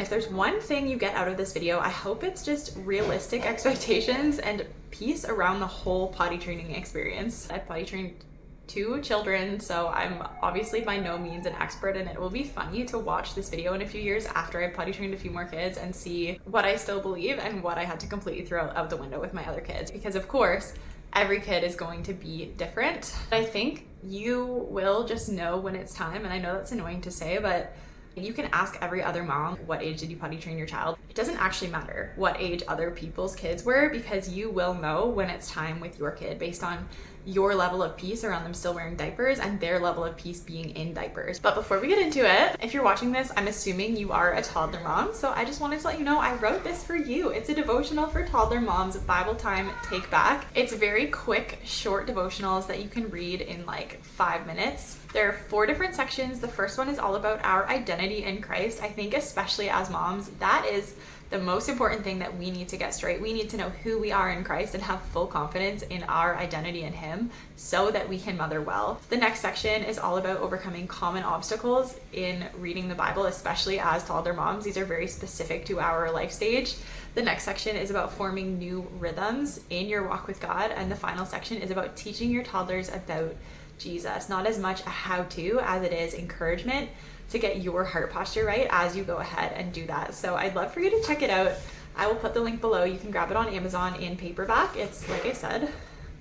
If there's one thing you get out of this video, I hope it's just realistic expectations and peace around the whole potty training experience. I potty trained 2 children, so I'm obviously by no means an expert, and it will be funny to watch this video in a few years after I've potty trained a few more kids and see what I still believe and what I had to completely throw out the window with my other kids, because of course every kid is going to be different. I think you will just know when it's time, and I know that's annoying to say, but you can ask every other mom, what age did you potty train your child? It doesn't actually matter what age other people's kids were, because you will know when it's time with your kid based on your level of peace around them still wearing diapers and their level of peace being in diapers. But before we get into it, if you're watching this, I'm assuming you are a toddler mom. So I just wanted to let you know I wrote this for you. It's a devotional for toddler moms, Bible time take back. It's very quick, short devotionals that you can read in like 5 minutes. There are 4 different sections. The first one is all about our identity in Christ. I think especially as moms, that is the most important thing that we need to get straight. We need to know who we are in Christ and have full confidence in our identity in Him so that we can mother well. The next section is all about overcoming common obstacles in reading the Bible, especially as toddler moms. These are very specific to our life stage. The next section is about forming new rhythms in your walk with God. And the final section is about teaching your toddlers about Jesus. Not as much a how-to as it is encouragement to get your heart posture right as you go ahead and do that. So I'd love for you to check it out. I will put the link below. You can grab it on Amazon in paperback. It's, like I said,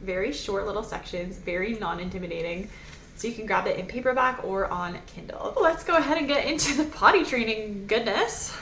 very short little sections, very non-intimidating. So you can grab it in paperback or on Kindle. Let's go ahead and get into the potty training goodness.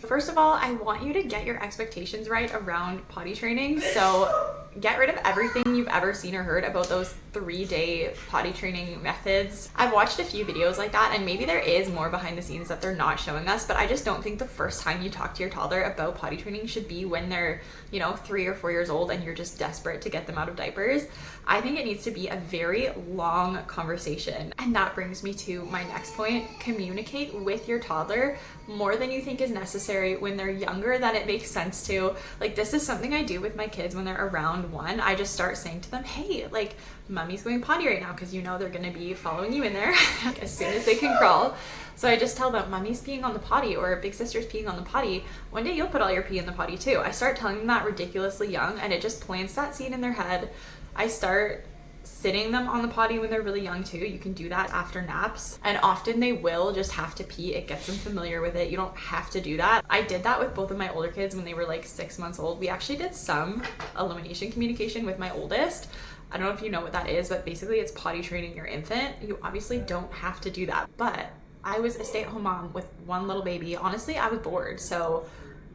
First of all, I want you to get your expectations right around potty training. So get rid of everything you've ever seen or heard about those 3-day potty training methods. I've watched a few videos like that, and maybe there is more behind the scenes that they're not showing us, but I just don't think the first time you talk to your toddler about potty training should be when they're, 3 or 4 years old and you're just desperate to get them out of diapers. I think it needs to be a very long conversation. And that brings me to my next point. Communicate with your toddler more than you think is necessary when they're younger than it makes sense to. Like, this is something I do with my kids when they're around 1. I just start saying to them, hey, like, mommy's going potty right now, because they're going to be following you in there as soon as they can crawl. So I just tell them, mommy's peeing on the potty, or big sister's peeing on the potty. One day you'll put all your pee in the potty too. I start telling them that ridiculously young, and it just plants that seed in their head. I start sitting them on the potty when they're really young too. You can do that after naps, and often they will just have to pee. It gets them familiar with it. You don't have to do that. I did that with both of my older kids when they were like 6 months old. We actually did some elimination communication with my oldest. I don't know if you know what that is, but basically it's potty training your infant. You obviously don't have to do that, but I was a stay-at-home mom with 1 little baby. Honestly, I was bored, so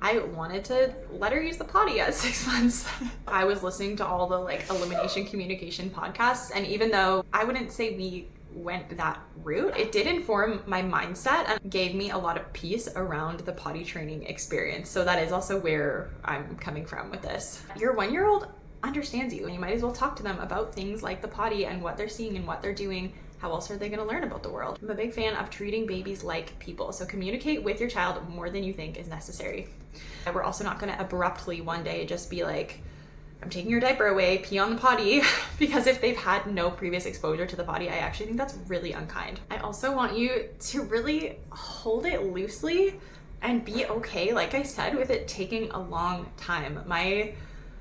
I wanted to let her use the potty at 6 months. I was listening to all the elimination communication podcasts, and even though I wouldn't say we went that route, it did inform my mindset and gave me a lot of peace around the potty training experience. So that is also where I'm coming from with this. Your 1-year-old understands you, and you might as well talk to them about things like the potty and what they're seeing and what they're doing. How else are they going to learn about the world? I'm a big fan of treating babies like people. So communicate with your child more than you think is necessary. And we're also not going to abruptly one day just be like, I'm taking your diaper away, pee on the potty, because if they've had no previous exposure to the potty, I actually think that's really unkind. I also want you to really hold it loosely and be okay, like I said, with it taking a long time. My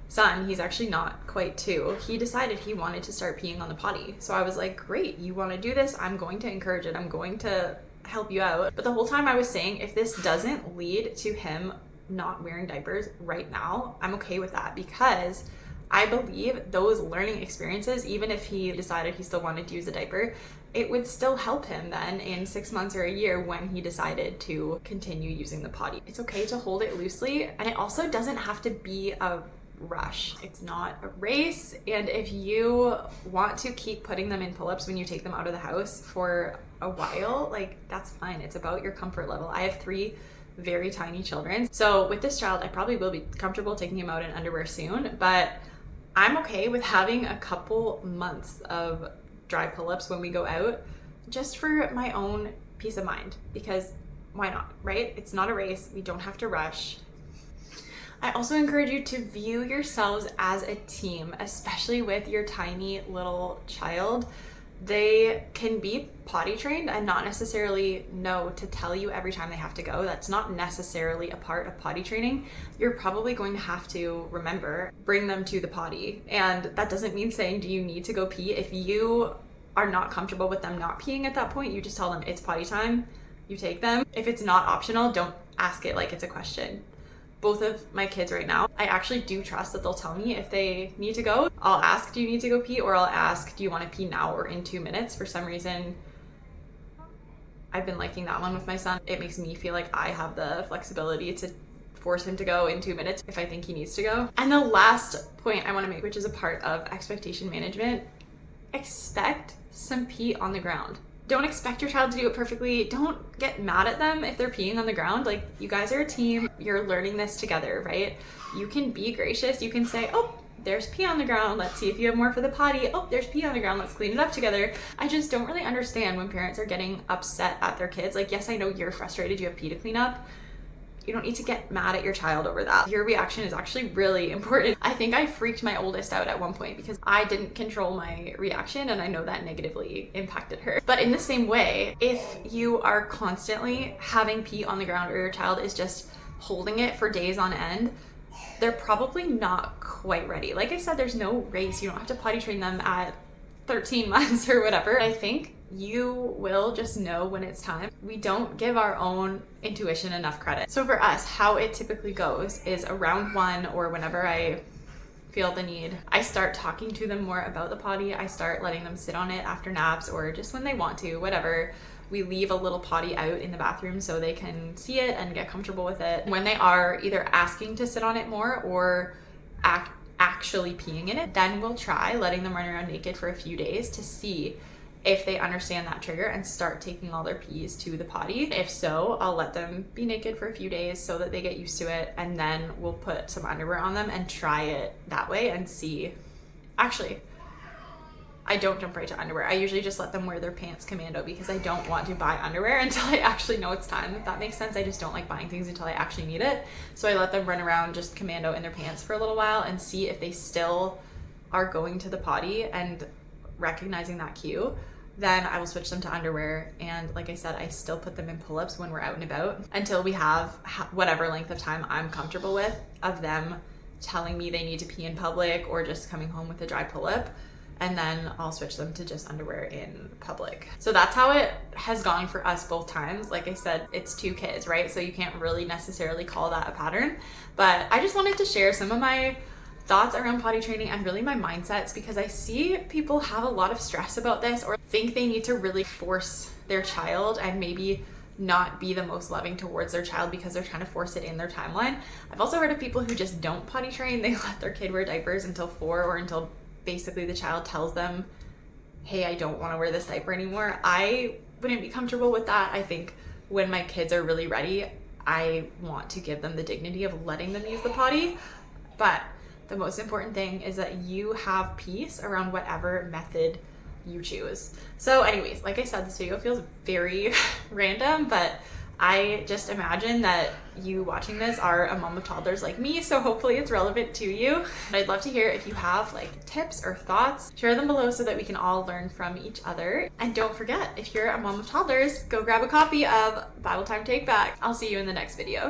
son, he's actually not quite 2. He decided he wanted to start peeing on the potty. So I was like, great, you want to do this? I'm going to encourage it. I'm going to help you out. But the whole time I was saying, if this doesn't lead to him not wearing diapers right now, I'm okay with that, because I believe those learning experiences, even if he decided he still wanted to use a diaper, it would still help him then in 6 months or a year when he decided to continue using the potty. It's okay to hold it loosely, and it also doesn't have to be a rush. It's not a race, and if you want to keep putting them in pull-ups when you take them out of the house for a while, that's fine. It's about your comfort level. I have 3 very tiny children, so with this child I probably will be comfortable taking him out in underwear soon, but I'm okay with having a couple months of dry pull-ups when we go out, just for my own peace of mind, because why not, right? It's not a race. We don't have to rush. I also encourage you to view yourselves as a team, especially with your tiny little child. they can be potty trained and not necessarily know to tell you every time they have to go. That's not necessarily a part of potty training. You're probably going to have to remember, bring them to the potty. And that doesn't mean saying, do you need to go pee? If you are not comfortable with them not peeing at that point, you just tell them it's potty time, you take them. If it's not optional, don't ask it like it's a question. Both of my kids right now, I actually do trust that they'll tell me if they need to go. I'll ask, do you need to go pee? Or I'll ask, do you want to pee now or in 2 minutes? For some reason, I've been liking that one with my son. It makes me feel like I have the flexibility to force him to go in 2 minutes if I think he needs to go. And the last point I want to make, which is a part of expectation management, expect some pee on the ground. Don't expect your child to do it perfectly. Don't get mad at them if they're peeing on the ground. Like, you guys are a team. You're learning this together, right? You can be gracious. You can say, oh, there's pee on the ground. Let's see if you have more for the potty. Oh, there's pee on the ground. Let's clean it up together. I just don't really understand when parents are getting upset at their kids. Like, yes, I know you're frustrated. You have pee to clean up. You don't need to get mad at your child over that. Your reaction is actually really important. I think I freaked my oldest out at one point because I didn't control my reaction, and I know that negatively impacted her. But in the same way, if you are constantly having pee on the ground or your child is just holding it for days on end, they're probably not quite ready. Like I said, there's no race. You don't have to potty train them at 13 months or whatever. I think you will just know when it's time. We don't give our own intuition enough credit. So for us, how it typically goes is around 1 or whenever I feel the need, I start talking to them more about the potty. I start letting them sit on it after naps or just when they want to, whatever. We leave a little potty out in the bathroom so they can see it and get comfortable with it. When they are either asking to sit on it more or actually peeing in it, then we'll try letting them run around naked for a few days to see if they understand that trigger and start taking all their pees to the potty. If so, I'll let them be naked for a few days so that they get used to it, and then we'll put some underwear on them and try it that way and see. Actually, I don't jump right to underwear. I usually just let them wear their pants commando because I don't want to buy underwear until I actually know it's time, if that makes sense. I just don't like buying things until I actually need it. So I let them run around just commando in their pants for a little while and see if they still are going to the potty and recognizing that cue. Then I will switch them to underwear, and like I said, I still put them in pull-ups when we're out and about until we have whatever length of time I'm comfortable with of them telling me they need to pee in public or just coming home with a dry pull-up, and then I'll switch them to just underwear in public. So that's how it has gone for us both times. Like I said, it's 2 kids, right? So you can't really necessarily call that a pattern, but I just wanted to share some of my thoughts around potty training and really my mindsets, because I see people have a lot of stress about this or think they need to really force their child and maybe not be the most loving towards their child because they're trying to force it in their timeline. I've also heard of people who just don't potty train. They let their kid wear diapers until 4 or until basically the child tells them, hey, I don't want to wear this diaper anymore. I wouldn't be comfortable with that. I think when my kids are really ready, I want to give them the dignity of letting them use the potty. But the most important thing is that you have peace around whatever method you choose. So anyways, like I said, this video feels very random, but I just imagine that you watching this are a mom of toddlers like me, so hopefully it's relevant to you. I'd love to hear if you have like tips or thoughts. Share them below so that we can all learn from each other. And don't forget, if you're a mom of toddlers, go grab a copy of Bible Time Take Back. I'll see you in the next video.